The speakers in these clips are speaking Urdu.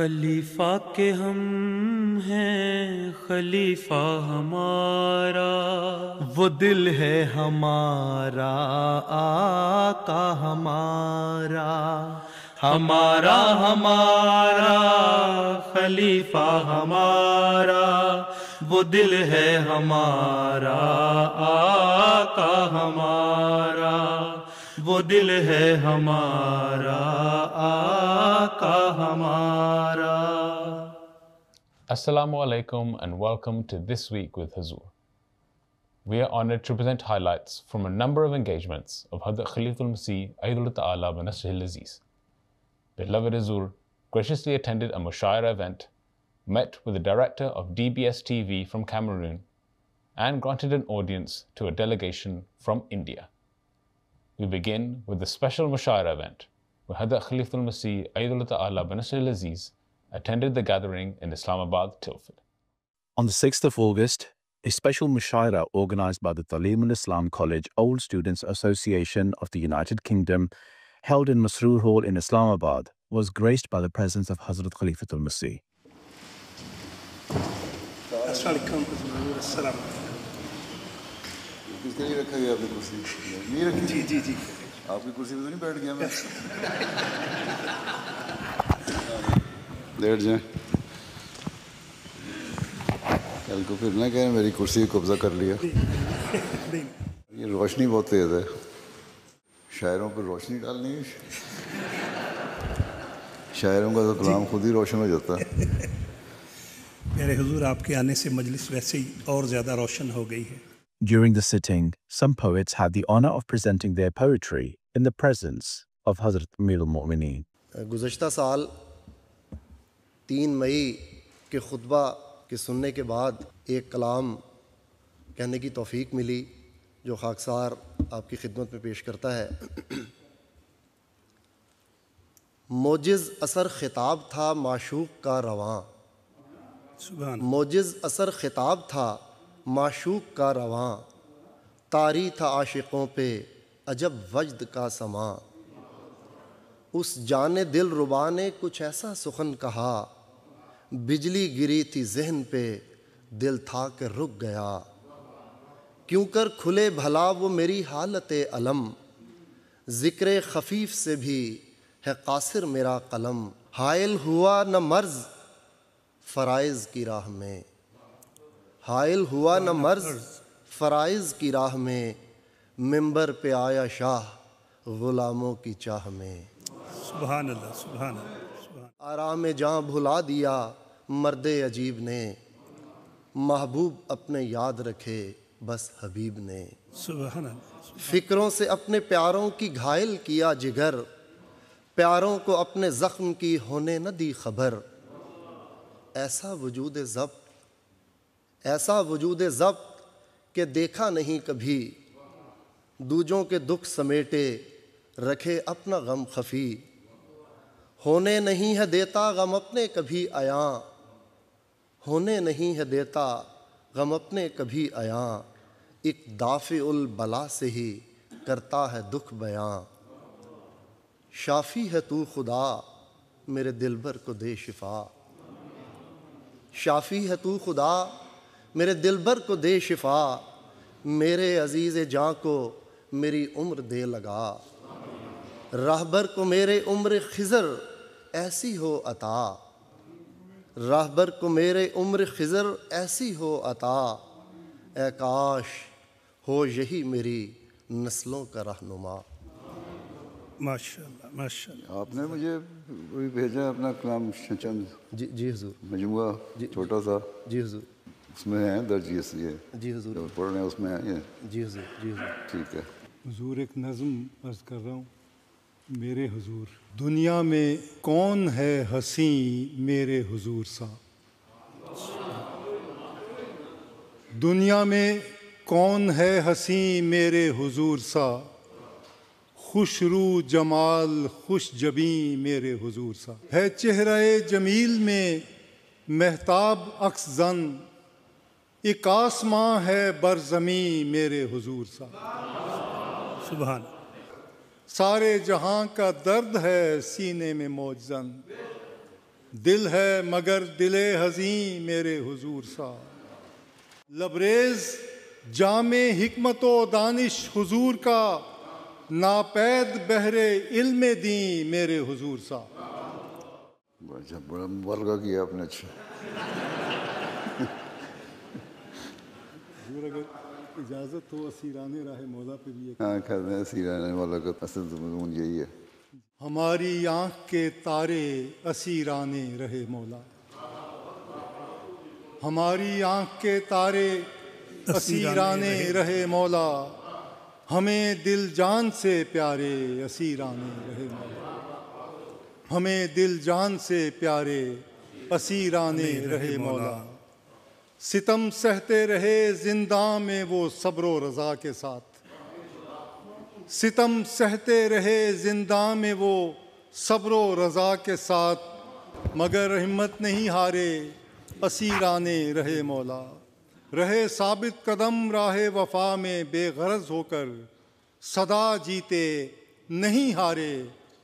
خلیفہ کے ہم ہیں خلیفہ ہمارا، وہ دل ہے ہمارا آقا ہمارا، ہمارا ہمارا خلیفہ ہمارا، وہ دل ہے ہمارا آقا ہمارا، وہ دل ہے ہمارا آقا ہمارا۔ Assalamu alaikum and welcome to This Week with Huzoor. We are honored to present highlights from a number of engagements of Hazrat Khalifatul Masih Ayyadullah Ta'ala wa Nasrihil Aziz. Beloved Huzoor graciously attended a Mushaira event, met with the director of DBS TV from Cameroon, and granted an audience to a delegation from India. We begin with the special Mushaira event, where Hazrat Khalifatul Masih Ayyadullah Ta'ala wa Nasrihil Aziz attended the gathering in Islamabad, Tilford. On the 6th of August, a special mushaira organized by the Talim al-Islam College Old Students Association of the United Kingdom, held in Masroor Hall in Islamabad, was graced by the presence of Hazrat Khalifatul Masih. کس کے لیے رکھا گیا آپ نے کرسی؟ نہیں رکھی؟ جی جی آپ کی کرسی پہ تو نہیں بیٹھ گیا میں؟ بیٹھ جائیں، کل کو پھر نہ کہیں میری کرسی قبضہ کر لیا۔ یہ روشنی بہت تیز ہے، شاعروں پر روشنی ڈالنی ہے، شاعروں کا تو کلام خود ہی روشن ہو جاتا ہے۔ میرے حضور آپ کے آنے سے مجلس ویسے ہی اور زیادہ روشن ہو گئی ہے۔ During the sitting, some poets had the honor of presenting their poetry in the presence of Hazrat Amir al-Mu'mineen. گزشتہ سال 3 مئی کے خطبہ کے سننے کے بعد ایک کلام کہنے کی توفیق ملی جو خاکسار آپ کی خدمت میں پیش کرتا ہے۔ موجز اثر خطاب تھا معشوق کا رواں، موجز اثر خطاب تھا معشوق کا رواں، طاری تھا عاشقوں پہ عجب وجد کا سماں۔ اس جان دل ربا نے کچھ ایسا سخن کہا، بجلی گری تھی ذہن پہ دل تھا کہ رک گیا۔ کیوں کر کھلے بھلا وہ میری حالت علم، ذکر خفیف سے بھی ہے قاصر میرا قلم۔ حائل ہوا نہ مرض فرائض کی راہ میں، حائل ہوا نہ مرض فرائض کی راہ میں، منبر پہ آیا شاہ غلاموں کی چاہ میں۔ سبحان اللہ سبحان اللہ۔ آرام جاں بھلا دیا مرد عجیب نے، محبوب اپنے یاد رکھے بس حبیب نے۔ سبحان اللہ۔ فکروں سے اپنے پیاروں کی گھائل کیا جگر، پیاروں کو اپنے زخم کی ہونے نہ دی خبر۔ ایسا وجود ضبط، ایسا وجود ضبط کہ دیکھا نہیں کبھی، دوجوں کے دکھ سمیٹے رکھے اپنا غم خفی۔ ہونے نہیں ہے دیتا غم اپنے کبھی عیاں، ہونے نہیں ہے دیتا غم اپنے کبھی عیاں۔ ایک دافع البلا سے ہی کرتا ہے دکھ بیاں۔ شافی ہے تو خدا میرے دلبر کو دے شفا، شافی ہے تو خدا میرے دلبر کو دے شفا۔ میرے عزیز جاں کو میری عمر دے لگا، راہبر کو میرے عمر خضر ایسی ہو عطا، راہبر کو میرے عمر خضر ایسی ہو عطا۔ اے کاش ہو یہی میری نسلوں کا رہنما۔ ماشاء اللہ ماشاء اللہ۔ آپ نے مجھے وہی بھیجا اپنا کلام چند جی حضور، مجموعہ چھوٹا سا، جی حضور، اس میں ہیں درج یہ جی حضور، جو پڑھ رہے ہیں اس میں ہیں یہ؟ جی حضور، جی حضور۔ ٹھیک ہے۔ حضور ایک نظم عرض کر رہا ہوں۔ میرے حضور، دنیا میں کون ہے حسین میرے حضور سا، دنیا میں کون ہے حسین میرے حضور سا، خوش رو جمال خوش جبیں میرے حضور سا، ہے چہرہ جمیل میں مہتاب عکس زن، ایک آسماں ہے بر زمیں میرے حضور سا۔ سبحان۔ سارے جہاں کا درد ہے سینے میں موج زن، دل ہے مگر دل حزین میرے حضور سا، لبریز جام حکمت و دانش حضور کا، ناپید بحر علم دین میرے حضور سا۔ اچھا، بڑا مبالغہ کیا آپ نے۔ اچھا حضور اگر اجازت ہو اسیران راہ مولا پہ بھی ہاں کر دیں، اسیران مولا کا اصل مضمون یہی ہے۔ ہماری آنکھ کے تارے اسیران رہے مولا، ہماری آنکھ کے تارے اسیران رہے مولا، ہمیں دل جان سے پیارے اسیران رہے مولا، ہمیں دل جان سے پیارے اسیران رہے مولا۔ ستم سہتے رہے زنداں میں وہ صبر و رضا کے ساتھ، ستم سہتے رہے زنداں میں وہ صبر و رضا کے ساتھ، مگر ہمت نہیں ہارے اسیران رہے مولا، رہے ثابت قدم راہ وفا میں بے غرض ہو کر، صدا جیتے نہیں ہارے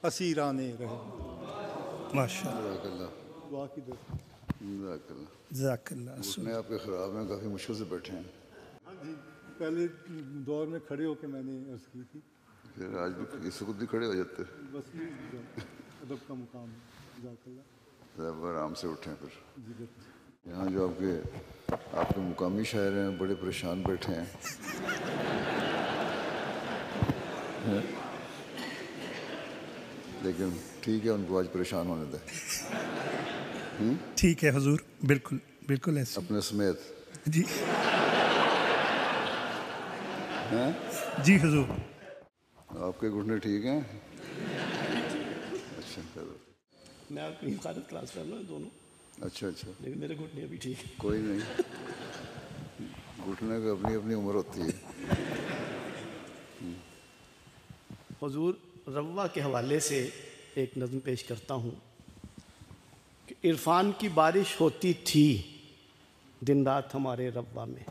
اسیران رہے مولا۔ ماشاء اللہ، دعا کی درخواست۔ جزاک اللہ۔ جزاک اللہ۔ اٹھنے آپ کے خراب ہیں، کافی مشکل سے بیٹھے ہیں۔ ہاں جی، پہلے دور میں کھڑے ہو کے میں نے عرض کی تھی، پھر آج بھی اس وقت بھی کھڑے ہو جاتے، بس ادب کا مقام ہے۔ جزاک اللہ۔ ذرا آرام سے اٹھیں۔ پھر جی بالکل۔ یہاں جو آپ کے مقامی شاعر ہیں بڑے پریشان بیٹھے ہیں۔ لیکن ٹھیک ہے، ان کو آج پریشان ہونے دیں۔ ٹھیک ہے حضور، بالکل بالکل ایسے اپنے سمیت۔ جی جی حضور۔ آپ کے گھٹنے ٹھیک ہیں؟ اچھا چلو۔ میں آپ کی حفاظت کلاس کر رہا ہوں دونوں، اچھا اچھا، لیکن میرے گھٹنے ابھی ٹھیک ہے۔ کوئی نہیں، گھٹنے کی اپنی اپنی عمر ہوتی ہے۔ حضور، روا کے حوالے سے ایک نظم پیش کرتا ہوں کہ عرفان کی بارش ہوتی تھی دن رات ہمارے روا میں،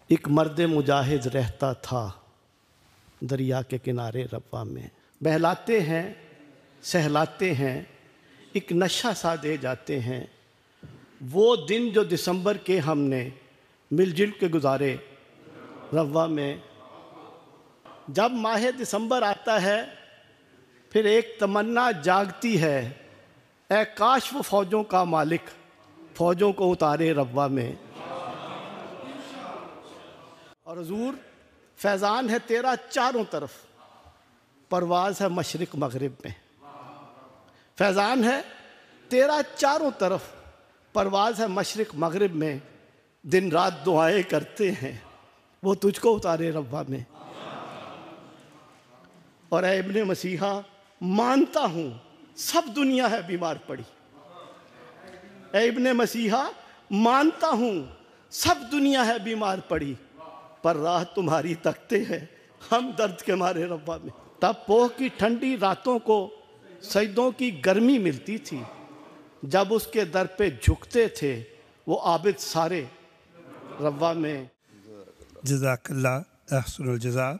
ایک مرد مجاہد رہتا تھا دریا کے کنارے روا میں، بہلاتے ہیں سہلاتے ہیں ایک نشہ سا دے جاتے ہیں، وہ دن جو دسمبر کے ہم نے مل جل کے گزارے روا میں۔ جب ماہ دسمبر آتا ہے پھر ایک تمنا جاگتی ہے، اے کاش وہ فوجوں کا مالک فوجوں کو اتارے روا میں۔ اور حضور، فیضان ہے تیرا چاروں طرف، پرواز ہے مشرق مغرب میں، فیضان ہے تیرا چاروں طرف، پرواز ہے مشرق مغرب میں، دن رات دعائیں کرتے ہیں وہ تجھ کو اتارے روا میں۔ اور اے ابن مسیحا، مانتا ہوں سب دنیا ہے بیمار پڑی، اے ابن مسیحا مانتا ہوں سب دنیا ہے بیمار پڑی، پر راہ تمہاری تکتے ہیں ہم درد کے مارے روا میں۔ تب پوہ کی ٹھنڈی راتوں کو سجدوں کی گرمی ملتی تھی، جب اس کے در پہ جھکتے تھے وہ عابد سارے روا میں۔ جزاک اللہ احسن الجزا۔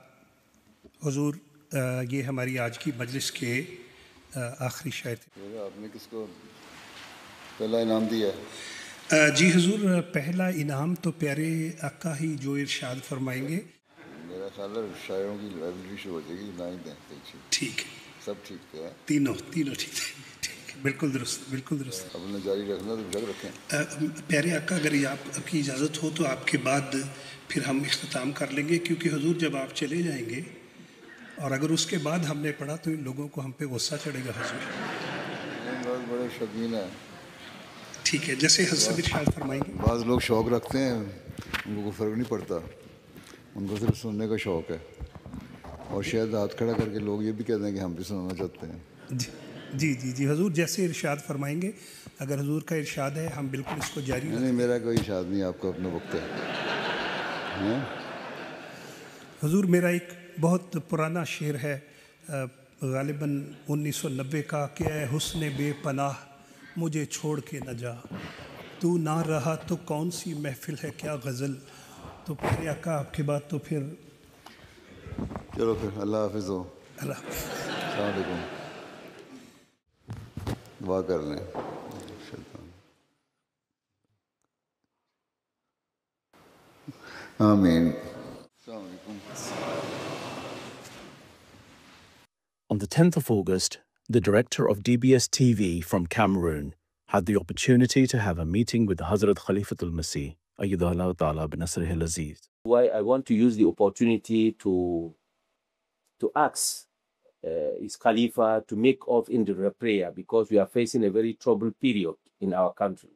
حضور، یہ ہماری آج کی مجلس کے آخری شاعر تھے۔ آپ نے کس کو پہلا انعام دیا ہے؟ جی حضور، پہلا انعام تو پیارے آقا ہی جو ارشاد فرمائیں گے۔ میرا خیال ہے شاعروں کی لائبریری شروع ہو جائے گی، نہ ہی دیں۔ ٹھیک ہے، سب ٹھیک ہے، تینوں ٹھیک ہے، بالکل درست، بالکل درست۔ اپنا جاری رکھنا تو جگ رکھیں۔ پیارے آقا، اگر آپ کی اجازت ہو تو آپ کے بعد پھر ہم اختتام کر لیں گے، کیونکہ حضور جب آپ چلے جائیں گے اور اگر اس کے بعد ہم نے پڑھا تو ان لوگوں کو ہم پہ غصہ چڑھے گا حضور۔ بہت بڑے شوقین ہیں۔ ٹھیک ہے، جیسے حضرت ارشاد فرمائیں گے۔ بعض لوگ شوق رکھتے ہیں، ان کو فرق نہیں پڑتا، ان کو صرف سننے کا شوق ہے، اور شاید ہاتھ کھڑا کر کے لوگ یہ بھی کہتے ہیں کہ ہم بھی سنانا چاہتے ہیں۔ جی جی جی حضور، جیسے ارشاد فرمائیں گے، اگر حضور کا ارشاد ہے ہم بالکل اس کو جاری رکھیں۔ نہیں، میرا کوئی ارشاد نہیں، آپ کا اپنا وقت ہے۔ حضور، میرا ایک بہت پرانا شعر ہے، غالباً 1990 کا، کہ اے حسن بے پناہ مجھے چھوڑ کے نہ جا، تو نہ رہا تو کون سی محفل ہے کیا غزل۔ تو پیارے آقا، آپ کے بعد تو پھر چلو پھر، اللہ حافظ ہو۔ اللہ حافظ۔ السلام علیکم۔ دعا کر لیں. آمین. السلام علیکم. On the 10th of August, the director of DBS TV from Cameroon had the opportunity to have a meeting with Hazrat Khalifatul Masih, Ayyadahullah Ta'ala bin Nasrihil Aziz. Why I want to use the opportunity to ask His Khalifa to make off in the prayer, because we are facing a very troubled period in our country.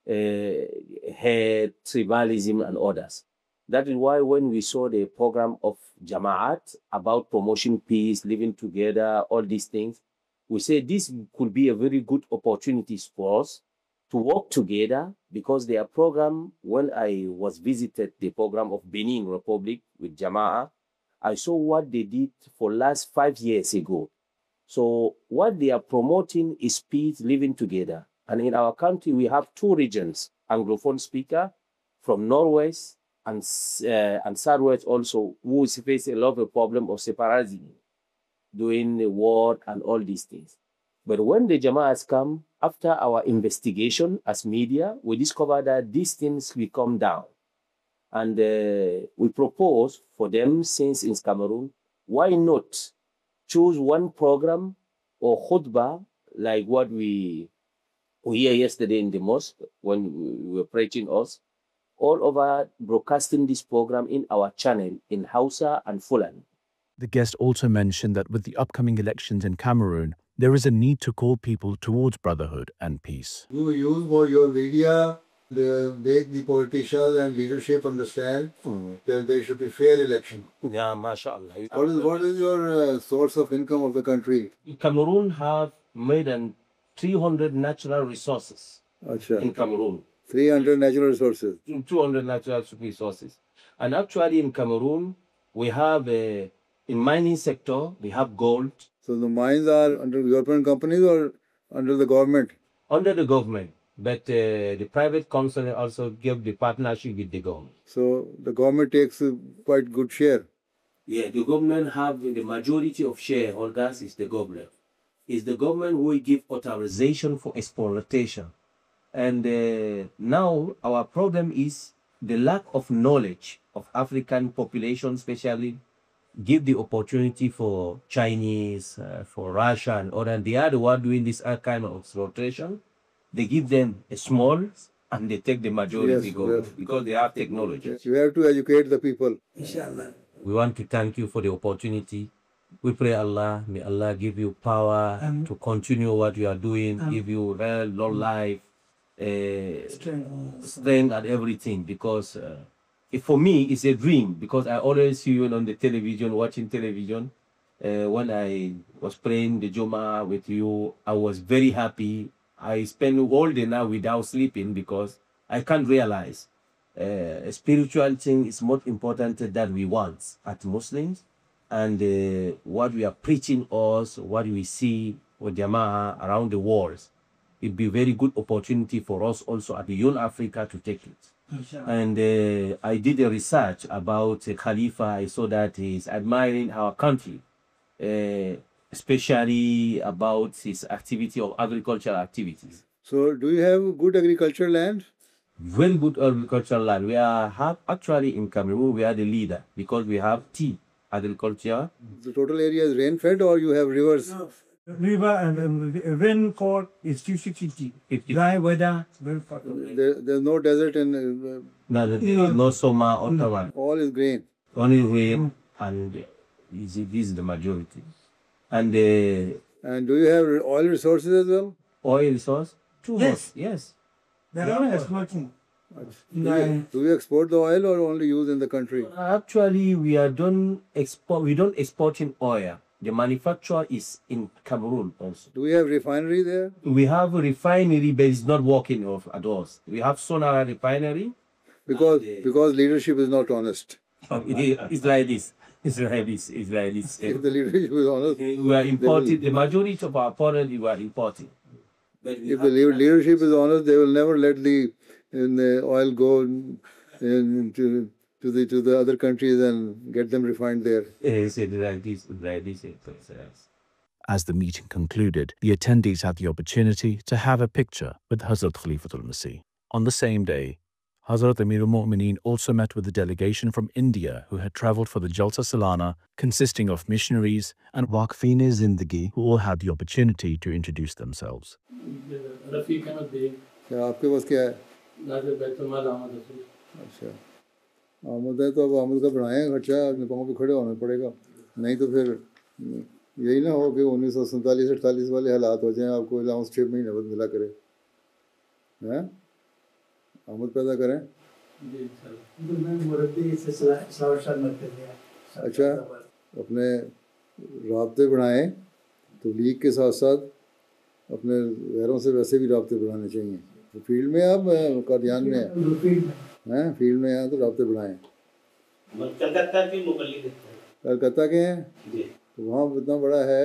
Hate, tribalism, and others. That is why when we saw the program of Jama'at about promoting peace, living together, all these things, we said this could be a very good opportunity for us to work together, because their program, when I was visited the program of Benin Republic with Jama'at, I saw what they did for last 5 years ago. So what they are promoting is peace, living together. And in our country, we have 2 regions, Anglophone speaker from Northwest and Southwest also, who face a lot of problem of separatism, doing the war and all these things. But when the Jama'ats come, after our investigation as media, we discovered that these things will come down. And we propose for them, since in Cameroon, why not choose one program or khutbah like what we hear yesterday in the mosque when we were preaching us, all over broadcasting this program in our channel in Hausa and Fulani. The guest also mentioned that with the upcoming elections in Cameroon, there is a need to call people towards brotherhood and peace. You use more your media, make the politicians and leadership understand that there should be fair election. Yeah, mashallah. What is your source of income of the country? Cameroon have more than 300 natural resources in Cameroon. 300 natural resources. 200 natural resources. And actually in Cameroon, we have in mining sector, we have gold. So the mines are under European companies or under the government? Under the government. But the private concern also give the partnership with the government. So the government takes a quite good share. Yeah, the government have the majority of shareholders is the government. It's the government who will give authorization for exploitation. And now our problem is the lack of knowledge of African population, especially give the opportunity for Chinese, for Russia and others. They are the ones doing this kind of exploitation. They give them a small and they take the majority because they have technology. You have to educate the people. Inshallah. We want to thank you for the opportunity. We pray Allah, may Allah give you power to continue what you are doing, give you long life, strength and everything, because for me it's a dream, because I always see you on the television, watching television. When I was praying the Juma with you, I was very happy. I spend all day now without sleeping, because I can't realize a spiritual thing is more important than we want as Muslims. And what we are preaching us, what we see with Jama'ah around the world, it'd be a very good opportunity for us also at the Young Africa to take it. And I did a research about Khalifa. I saw that he's admiring our country, especially about his activity of agricultural activities. So do you have good agricultural land? Very good agricultural land. We have actually in Cameroon, we are the leader, because we have tea agriculture. The total area is rain-fed, or you have rivers? No, river and rainfall is 260. Dry weather, very far. There's no desert in... no summer or summer. All is grain. Only rain, and this is the majority. And do you have oil resources as well? Oil resource? Yes. Yes. They are exploiting. Do you export the oil or only use in the country? Actually, we don't export in oil. The manufacturer is in Cameroon also. Do we have refinery there? We have a refinery, but it's not working at all. We have Sonara refinery. Because leadership is not honest. It's like this. It's like this. If the leadership is honest, we are importing. The majority of our product we are importing. If the leadership is honest, they will never let the oil go to the other countries and get them refined there. It's like this. As the meeting concluded, the attendees had the opportunity to have a picture with Hazrat Khalifatul Masih. On the same day, Hazrat Amir al-Mu'mineen also met with a delegation from India who had travelled for the Jalsa Salana, consisting of missionaries and Waqfin-e-Zindagi, who all had the opportunity to introduce themselves. کیا آپ کے پاس کیا ہے؟ اچھا آمد ہے تو اب آمد کا بڑھائیں خرچہ، اپنے پاؤں پہ کھڑے ہونا پڑے گا، نہیں تو پھر یہی نہ ہو کہ 1947-48 والے حالات ہو جائیں، آپ کو الاؤنس 6 مہینے بعد ملا کرے. آمد پیدا کریں. اچھا اپنے رابطے بڑھائیں، تبلیغ کے ساتھ ساتھ اپنے غیروں سے ویسے بھی رابطے بڑھانے چاہیے. فیلڈ میں آپ قادیان میں ہیں، فیلڈ میں ہیں تو رابطے بڑھائیں. کلکتہ کے ہیں تو وہاں اتنا بڑا ہے،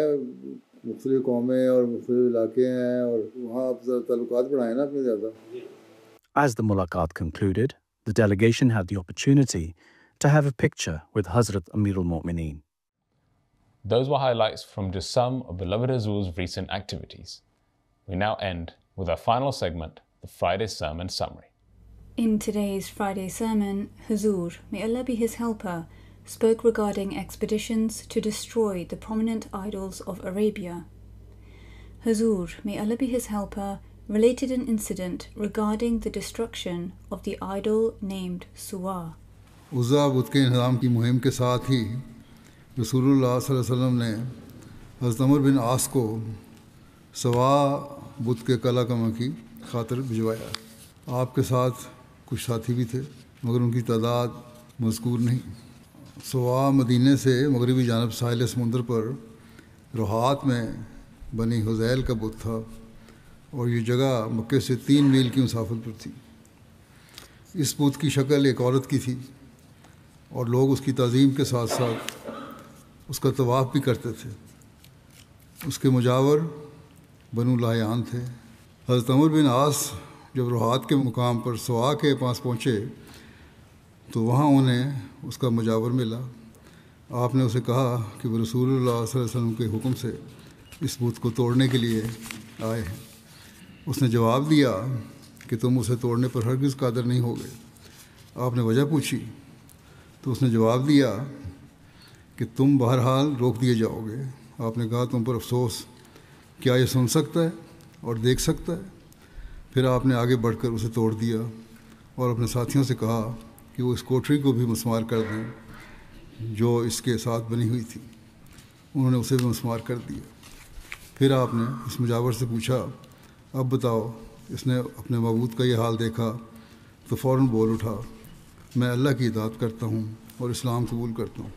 مختلف قومیں اور مختلف علاقے ہیں، اور وہاں آپ تعلقات بڑھائیں نا اپنے زیادہ. As the mulaqat concluded, the delegation had the opportunity to have a picture with Hazrat Amir al-Mu'mineen. Those were highlights from just some of Beloved Hazur's recent activities. We now end with our final segment, the Friday Sermon Summary. In today's Friday sermon, Hazur, may Allah be his helper, spoke regarding expeditions to destroy the prominent idols of Arabia. Hazur, may Allah be his helper, related an incident regarding the destruction of the idol named Suwa. عزا بت کے انہدام کی مہم کے ساتھ ہی رسول اللہ صلی اللہ علیہ وسلم نے حضرت عمر بن عاص کو سوا بت کے قلعہ کما کی خاطر بھجوایا. آپ کے ساتھ کچھ ساتھی بھی تھے مگر ان کی تعداد مذکور نہیں. سوا مدینے سے مغربی جانب ساحل سمندر پر روحات میں بنی حذیل کا بت تھا، اور یہ جگہ مکے سے 3 میل کی مسافت پر تھی. اس بت کی شکل ایک عورت کی تھی، اور لوگ اس کی تعظیم کے ساتھ ساتھ اس کا طواف بھی کرتے تھے. اس کے مجاور بنو لایان تھے. حضرت عمر بن عاص جب روحات کے مقام پر سوا کے پاس پہنچے تو وہاں انہیں اس کا مجاور ملا. آپ نے اسے کہا کہ وہ رسول اللہ صلی اللہ علیہ وسلم کے حکم سے اس بت کو توڑنے کے لیے آئے ہیں. اس نے جواب دیا کہ تم اسے توڑنے پر ہرگز قادر نہیں ہوگے. آپ نے وجہ پوچھی تو اس نے جواب دیا کہ تم بہرحال روک دیے جاؤ گے. آپ نے کہا تم پر افسوس، کیا یہ سن سکتا ہے اور دیکھ سکتا ہے؟ پھر آپ نے آگے بڑھ کر اسے توڑ دیا اور اپنے ساتھیوں سے کہا کہ وہ اس کوٹری کو بھی مسمار کر دیں جو اس کے ساتھ بنی ہوئی تھی. انہوں نے اسے بھی مسمار کر دیا. پھر آپ نے اس مجاور سے پوچھا اب بتاؤ. اس نے اپنے معبود کا یہ حال دیکھا تو فوراً بول اٹھا میں اللہ کی اطاعت کرتا ہوں اور اسلام قبول کرتا ہوں.